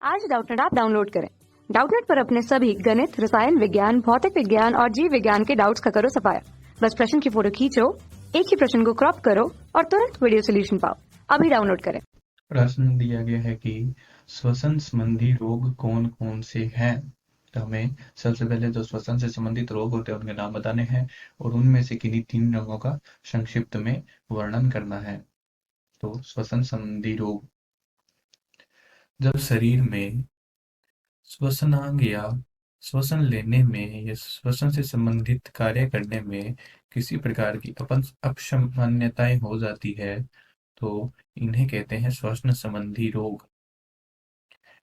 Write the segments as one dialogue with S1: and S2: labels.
S1: आज Doubtnut app download करें। Doubtnut पर अपने सभी गणित, रसायन विज्ञान, भौतिक विज्ञान और जीव विज्ञान के डाउट्स का करो सफाया। बस प्रश्न की फोटो खींचो, एक ही प्रश्न को क्रॉप करो और तुरंत वीडियो सोल्यूशन पाओ। अभी डाउनलोड करें।
S2: प्रश्न दिया गया है कि श्वसन संबंधी रोग कौन कौन से हैं। तो हमें सबसे पहले जो श्वसन से संबंधित रोग होते हैं उनके नाम बताने हैं और उनमें से किन्हीं तीन रोगों का संक्षिप्त में वर्णन करना है। तो श्वसन संबंधी रोग, जब शरीर में श्वसनांग या श्वसन लेने में या श्वसन से संबंधित कार्य करने में किसी प्रकार की असामान्यताएं हो जाती है तो इन्हें कहते हैं श्वसन संबंधी रोग।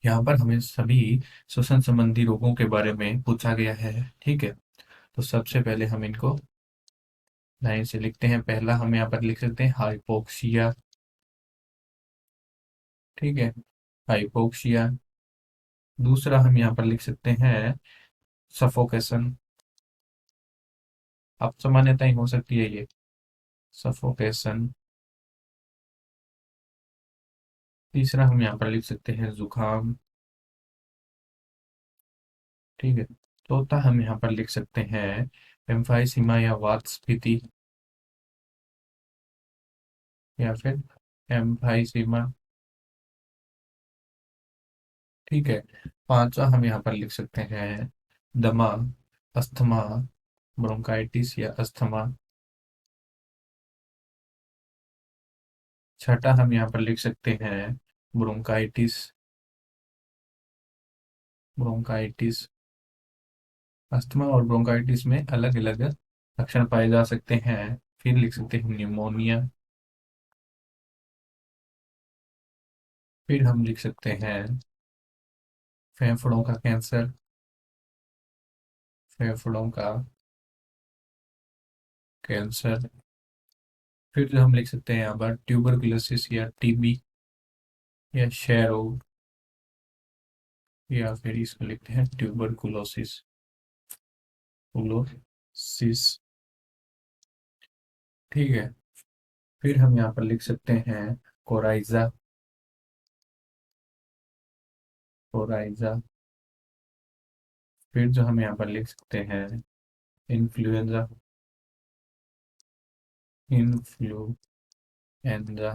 S2: यहाँ पर हमें सभी श्वसन संबंधी रोगों के बारे में पूछा गया है। ठीक है, तो सबसे पहले हम इनको लाइन से लिखते हैं। पहला हम यहाँ पर लिख सकते हैं हाइपोक्सिया। ठीक है, हाइपोक्सिया। दूसरा हम यहाँ पर लिख सकते हैं सफोकेशन। अब सामान्यताएं हो सकती है ये सफोकेशन। तीसरा हम यहाँ पर लिख सकते हैं जुकाम। ठीक है, चौथा हम यहाँ पर लिख सकते हैं एम्फाइसीमा या वातस्फीति या फिर एम्फाइसीमा। ठीक है, पांचवा हम यहाँ पर लिख सकते हैं दमा, अस्थमा, ब्रोंकाइटिस या अस्थमा। छठा हम यहाँ पर लिख सकते हैं ब्रोंकाइटिस, ब्रोंकाइटिस। अस्थमा और ब्रोंकाइटिस में अलग अलग लक्षण पाए जा सकते हैं। फिर लिख सकते हैं न्यूमोनिया। फिर हम लिख सकते हैं फेफड़ों का कैंसर, फेफड़ों का कैंसर। फिर जो हम लिख सकते हैं यहाँ पर ट्यूबरकुलोसिस या टीबी या क्षय रोग, या फिर इसको लिखते हैं ट्यूबरकुलोसिस, कुलोसिस। ठीक है, फिर हम यहाँ पर लिख सकते हैं कोराइजा, कोराइजा। फिर जो हम यहाँ पर लिख सकते हैं इन्फ्लुएंजा, इन्फ्लुएंजा।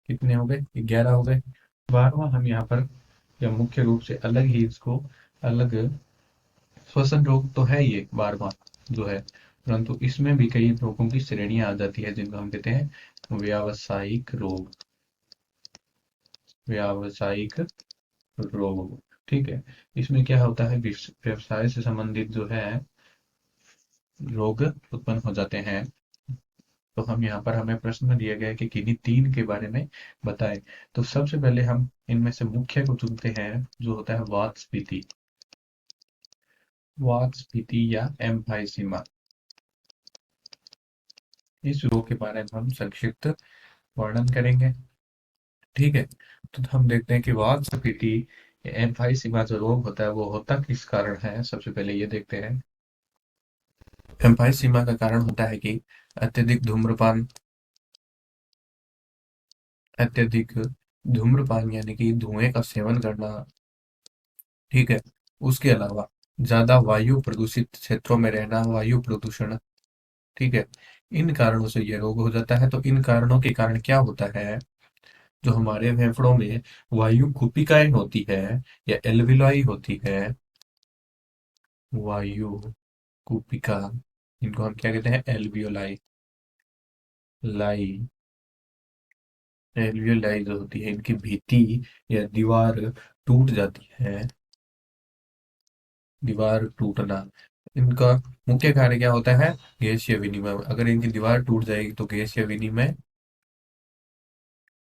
S2: कितने हो गए? 11 हो गए। 12वां हम यहाँ पर, या मुख्य रूप से अलग ही इसको अलग, श्वसन रोग तो है ये 12वां जो है, परंतु इसमें भी कई रोगों की श्रेणियां आ जाती है जिनको हम कहते हैं व्यावसायिक रोग, व्यावसायिक रोग। ठीक है, इसमें क्या होता है, व्यवसाय से संबंधित जो है रोग उत्पन्न हो जाते हैं। तो हम यहाँ पर, हमें प्रश्न में दिया गया है कि किन्हीं तीन के बारे में बताएं। तो सबसे पहले हम इनमें से मुख्य को चुनते हैं जो होता है वातस्फीति, वातस्फीति या एम्फाइसीमा। इस रोग के बारे में हम संक्षिप्त वर्णन करेंगे। ठीक है, तो हम देखते हैं कि वातस्फीति या एम्फाइसीमा जो रोग होता है वो होता किस कारण है। सबसे पहले ये देखते हैं। एम्फाइसीमा का कारण होता है कि अत्यधिक धूम्रपान, अत्यधिक धूम्रपान यानी कि धुएं का सेवन करना। ठीक है, उसके अलावा ज्यादा वायु प्रदूषित क्षेत्रों में रहना, वायु प्रदूषण। ठीक है, इन कारणों से यह रोग हो जाता है। तो इन कारणों के कारण क्या होता है, जो हमारे फेफड़ों में वायु कूपिकाएं होती है या एल्वियोलाई होती है, वायु कूपिका, इनको हम क्या कहते हैं, एल्वियोलाई, लाई, एल्वियोलाई जो होती है इनकी भित्ति या दीवार टूट जाती है, दीवार टूटना। इनका मुख्य कार्य क्या होता है, गैसीय विनिमय। अगर इनकी दीवार टूट जाएगी तो गैसीय विनिमय,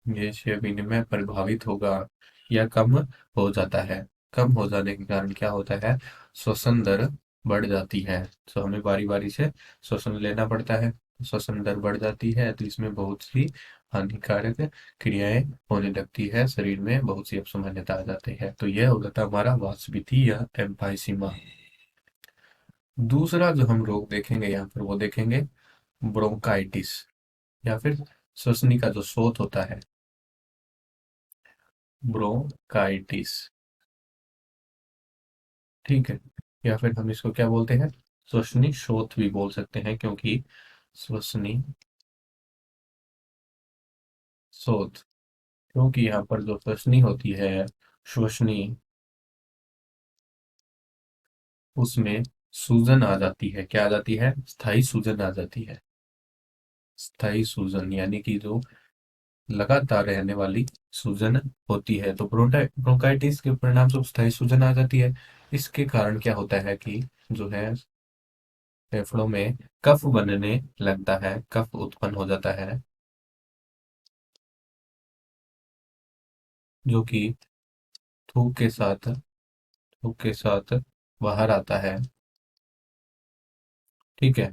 S2: गैसीय विनिमय प्रभावित होगा या कम हो जाता है। कम हो जाने के कारण क्या होता है, श्वसन दर बढ़ जाती है। तो हमें बारी बारी से श्वसन लेना पड़ता है, श्वसन दर बढ़ जाती है तो इसमें बहुत सी हानिकारक क्रियाएं होने लगती है, शरीर में बहुत सी असामान्यता आ जाती है। तो यह हो जाता है हमारा वातस्फीति या एम्फाइसीमा। दूसरा जो हम रोग देखेंगे यहाँ पर वो देखेंगे ब्रोंकाइटिस, या फिर श्वसनी का जो स्रोत होता है ब्रोंकाइटिस, ठीक है। या फिर हम इसको क्या बोलते हैं, श्वसनी शोथ भी बोल सकते हैं, क्योंकि श्वसनी शोथ, क्योंकि यहाँ पर जो श्वसनी होती है, श्वसनी, उसमें सूजन आ जाती है। क्या आ जाती है? स्थायी सूजन आ जाती है। स्थायी सूजन यानी कि जो लगातार रहने वाली सूजन होती है, तो ब्रोंकाइटिस के परिणाम स्वरूप स्थायी सूजन आ जाती है। इसके कारण क्या होता है कि जो है फेफड़ों में कफ बनने लगता है, कफ उत्पन्न हो जाता है, जो कि थूक के साथ बाहर आता है, ठीक है।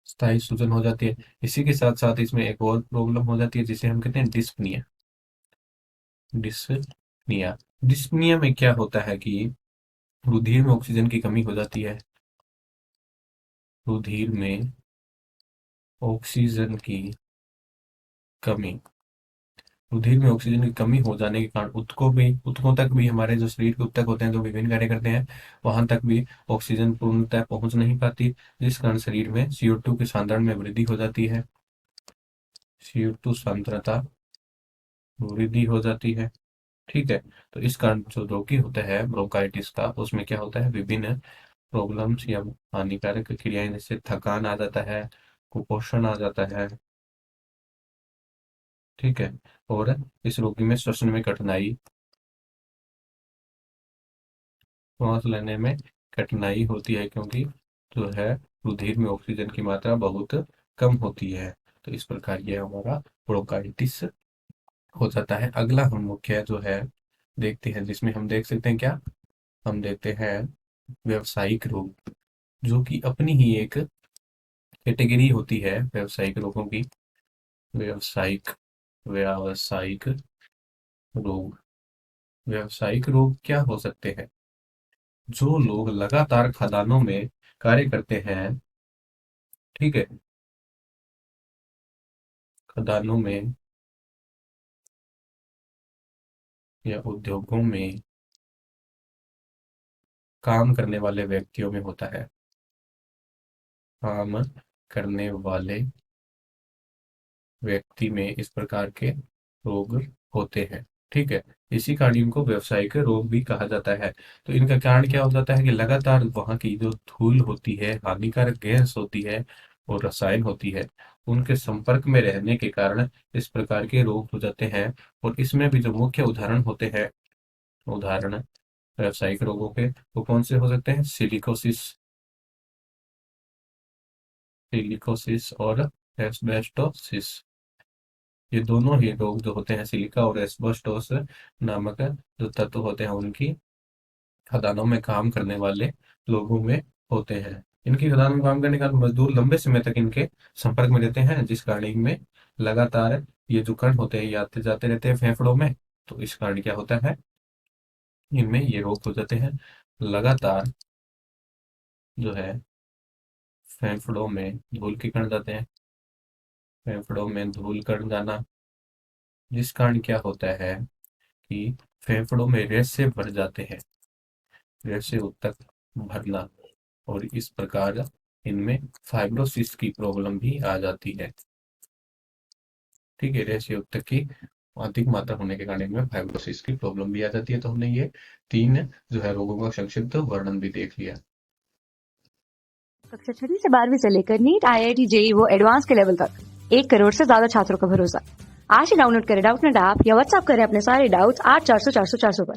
S2: स्थायी सूजन हो जाती है। इसी के साथ साथ इसमें एक और प्रॉब्लम हो जाती है जिसे हम कहते हैं डिस्पनिया। डिस्पनिया डिस्पनिया में क्या होता है कि रुधिर में ऑक्सीजन की कमी हो जाती है। रुधिर में ऑक्सीजन की कमी, रुधिर में ऑक्सीजन की कमी हो जाने के कारण ऊतकों तक भी, हमारे जो शरीर के ऊतक होते हैं जो विभिन्न कार्य करते हैं, वहां तक भी ऑक्सीजन पूर्णतः पहुंच नहीं पाती, जिस कारण शरीर में CO2 के सांद्रण में वृद्धि हो जाती है। CO2 सांद्रता वृद्धि हो जाती है, ठीक है। तो इस कारण जो रोगी होता है ब्रोंकाइटिस का, उसमें क्या होता है, विभिन्न प्रॉब्लम्स या हानिकारक क्रियाएं, जैसे थकान आ जाता है, कुपोषण आ जाता है, ठीक है। और इस रोगी में श्वसन में कठिनाई, सांस लेने में कठिनाई होती है, क्योंकि जो है रुधिर में ऑक्सीजन की मात्रा बहुत कम होती है। तो इस प्रकार ये हमारा ब्रोंकाइटिस हो जाता है। अगला हम मुख्य जो है देखते हैं, जिसमें हम देख सकते हैं क्या, हम देखते हैं व्यावसायिक रोग, जो कि अपनी ही एक कैटेगरी होती है व्यावसायिक रोगों की। व्यावसायिक व्यावसायिक रोग, व्यावसायिक रोग क्या हो सकते हैं? जो लोग लगातार खदानों में कार्य करते हैं, ठीक है, खदानों में या उद्योगों में काम करने वाले व्यक्तियों में होता है। काम करने वाले व्यक्ति में इस प्रकार के रोग होते हैं, ठीक है। इसी कारण इनको व्यावसायिक रोग भी कहा जाता है। तो इनका कारण क्या हो जाता है कि लगातार वहाँ की जो धूल होती है, हानिकारक गैस होती है और रसायन होती है, उनके संपर्क में रहने के कारण इस प्रकार के रोग हो जाते हैं। और इसमें भी जो मुख्य उदाहरण होते हैं, उदाहरण व्यावसायिक रोगों के, वो कौन से हो सकते हैं? सिलिकोसिस, सिलिकोसिस और एस्बेस्टोसिस। ये दोनों ही रोग जो होते हैं, सिलिका और एस्बेस्टोस नामक जो तत्व होते हैं, उनकी खदानों में काम करने वाले लोगों में होते हैं। इनकी खदानों में काम करने के कारण मजदूर लंबे समय तक इनके संपर्क में रहते हैं, जिस कारण इनमें लगातार ये जो कण होते हैं, ये आते जाते रहते हैं फेफड़ों में। तो इस कारण क्या होता है, इनमें ये रोग हो जाते हैं। लगातार जो है फेफड़ों में धूल के कण जाते हैं, फेफड़ों में धूल कण जाना, जिस कारण क्या होता है कि फेफड़ों में रेशे भर जाते हैं, रेशे उत्तक भरना, और इस प्रकार इनमें फाइब्रोसिस की प्रॉब्लम भी आ जाती है, ठीक है। रेशे उत्तक की अधिक मात्रा होने के कारण इनमें फाइब्रोसिस की प्रॉब्लम भी आ जाती है। तो हमने ये 3 जो है रोगों का संक्षिप्त वर्णन भी देख लिया।
S1: कक्षा 6वीं से 12वीं से लेकर नीट, IIT, JEE वो एडवांस के लेवल तक 1 करोड़ से ज्यादा छात्रों का भरोसा। आज ही डाउनलोड करें डाउटनेट ऐप या व्हाट्सएप करें अपने सारे डाउट्स 8400 400 400 पर।